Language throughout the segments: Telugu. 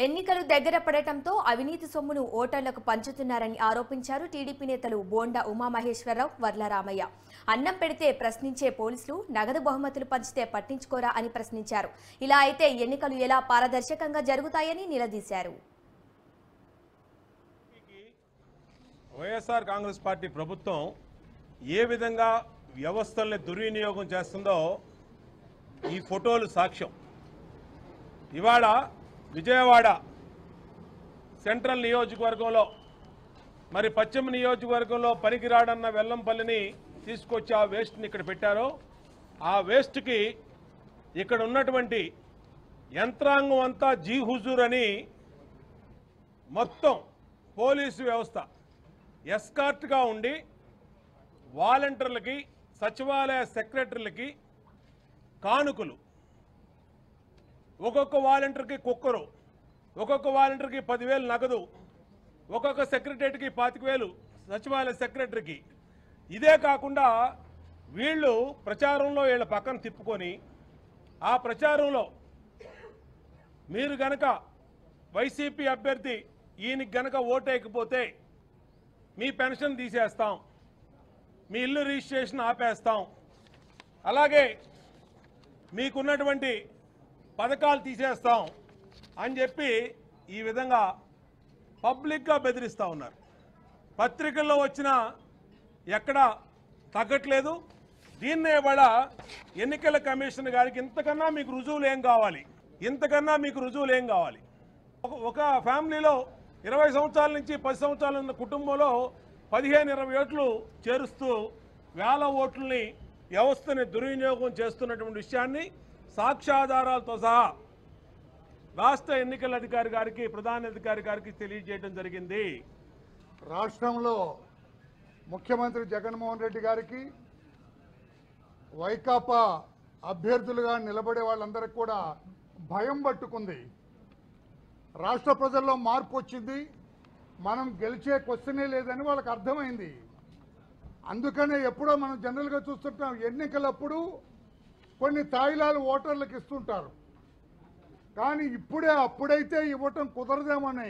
ఎన్నికలు దగ్గర పడటంతో అవినీతి సొమ్మును ఓటర్లకు పంచుతున్నారని ఆరోపించారు టీడీపీ నేతలు బోండా ఉమామహేశ్వరరావు, వర్లరామయ్య. అన్నం పెడితే ప్రశ్నించే పోలీసులు నగదు బహుమతులు పంచితే పట్టించుకోరా అని ప్రశ్నించారు. ఇలా అయితే ఎన్నికలు ఎలా పారదర్శకంగా జరుగుతాయని నిలదీశారు. వైఎస్ఆర్ కాంగ్రెస్ పార్టీ ప్రభుత్వం ఏ విధంగా వ్యవస్థల్ని దుర్వినియోగం చేస్తుందో ఈ ఫోటోలు సాక్ష్యం. ఇవాళ విజయవాడ సెంట్రల్ నియోజకవర్గంలో మరి పశ్చిమ నియోజకవర్గంలో పనికిరాడన్న వెల్లంపల్లిని తీసుకొచ్చి ఆ వేస్ట్ని ఇక్కడ పెట్టారో ఆ వేస్ట్కి ఇక్కడ ఉన్నటువంటి యంత్రాంగం అంతా జీ హుజూర్ అని మొత్తం పోలీసు వ్యవస్థ ఎస్కార్ట్గా ఉండి వాలంటీర్లకి సచివాలయ సెక్రటరీలకి కానుకలు, ఒక్కొక్క వాలంటీర్కి కుక్కరు, ఒక్కొక్క వాలంటీర్కి 10,000 నగదు, ఒక్కొక్క సెక్రటరీకి 25,000 సచివాలయ సెక్రటరీకి. ఇదే కాకుండా వీళ్ళు ప్రచారంలో వీళ్ళ పక్కన తిప్పుకొని ఆ ప్రచారంలో మీరు గనక వైసీపీ అభ్యర్థి ఈయనకి గనక ఓటేయకపోతే మీ పెన్షన్ తీసేస్తాం, మీ ఇల్లు రిజిస్ట్రేషన్ ఆపేస్తాం, అలాగే మీకున్నటువంటి పథకాలు తీసేస్తాం అని చెప్పి ఈ విధంగా పబ్లిక్గా బెదిరిస్తూ ఉన్నారు. పత్రికల్లో వచ్చినా ఎక్కడ తగ్గట్లేదు. దీన్నే ఇవాళ ఎన్నికల కమిషన్ గారికి ఇంతకన్నా మీకు రుజువులు ఏం కావాలి, ఇంతకన్నా మీకు రుజువులు ఏం కావాలి? ఒక ఫ్యామిలీలో 20 సంవత్సరాల నుంచి 10 సంవత్సరాలు ఉన్న కుటుంబంలో 15-20 ఓట్లు చేరుస్తూ వేల ఓట్లని వ్యవస్థని దుర్వినియోగం చేస్తున్నటువంటి విషయాన్ని సాక్ష్యాధారాలతో సహా రాష్ట్ర ఎన్నికల అధికారి గారికి, ప్రధాన అధికారి గారికి తెలియజేయడం జరిగింది. రాష్ట్రంలో ముఖ్యమంత్రి జగన్మోహన్ రెడ్డి గారికి వైకాపా అభ్యర్థులుగా నిలబడే వాళ్ళందరికీ కూడా భయం పట్టుకుంది. రాష్ట్ర ప్రజల్లో మార్పు వచ్చింది. మనం గెలిచే క్వశ్చనే లేదని వాళ్ళకి అర్థమైంది. అందుకనే ఎప్పుడో మనం జనరల్గా చూస్తుంటాం, ఎన్నికలప్పుడు కొన్ని తాయిలాలు ఓటర్లకు ఇస్తుంటారు. కానీ అప్పుడైతే ఇవ్వటం కుదరదేమని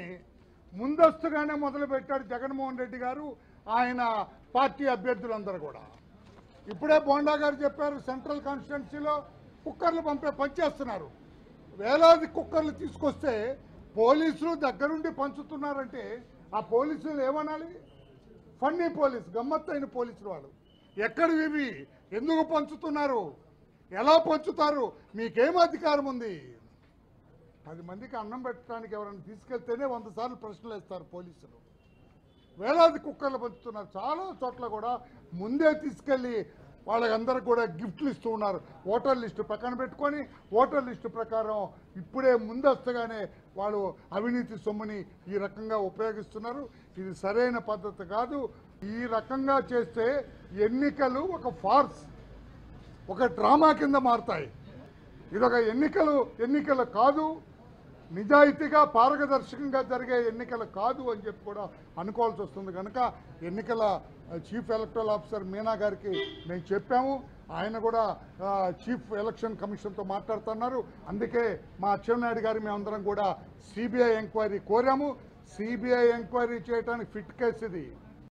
ముందస్తుగానే మొదలుపెట్టాడు జగన్మోహన్ రెడ్డి గారు, ఆయన పార్టీ అభ్యర్థులందరూ కూడా. ఇప్పుడే బోండా గారు చెప్పారు, సెంట్రల్ కాన్స్టిట్యున్సీలో కుక్కర్లు పనిచేస్తున్నారు. వేలాది కుక్కర్లు తీసుకొస్తే పోలీసులు దగ్గరుండి పంచుతున్నారంటే ఆ పోలీసులు ఏమనాలి? ఫన్నీ పోలీసు, గమ్మత్తైన పోలీసులు వాళ్ళు. ఎక్కడివి, ఎందుకు పంచుతున్నారు, ఎలా పంచుతారు, మీకేం అధికారం ఉంది? 10 మందికి అన్నం పెట్టడానికి ఎవరైనా తీసుకెళ్తేనే 100 సార్లు ప్రశ్నలు వేస్తారు పోలీసులు. వేలాది కుక్కర్లు పంచుతున్నారు. చాలా చోట్ల కూడా ముందే తీసుకెళ్ళి వాళ్ళకందరికి కూడా గిఫ్ట్లు ఇస్తూ ఉన్నారు. ఓటర్ లిస్టు పక్కన పెట్టుకొని ఓటర్ లిస్టు ప్రకారం ఇప్పుడే ముందస్తుగానే వాళ్ళు అవినీతి సొమ్ముని ఈ రకంగా ఉపయోగిస్తున్నారు. ఇది సరైన పద్ధతి కాదు. ఈ రకంగా చేస్తే ఎన్నికలు ఒక ఫార్స్, ఒక డ్రామా కింద మారుతాయి. ఇదొక ఎన్నికలు కాదు, నిజాయితీగా పారదర్శకంగా జరిగే ఎన్నికలు కాదు అని చెప్పి కూడా అనుకోవాల్సి వస్తుంది. కనుక ఎన్నికల చీఫ్ ఎలక్టరల్ ఆఫీసర్ మీనా గారికి మేము చెప్పాము. ఆయన కూడా చీఫ్ ఎలక్షన్ కమిషన్తో మాట్లాడుతున్నారు. అందుకే మా అచ్చెన్నాయుడు గారు మేమందరం కూడా సిబిఐ ఎంక్వైరీ కోరాము. సిబిఐ ఎంక్వైరీ చేయడానికి ఫిట్ కేసు ఇది.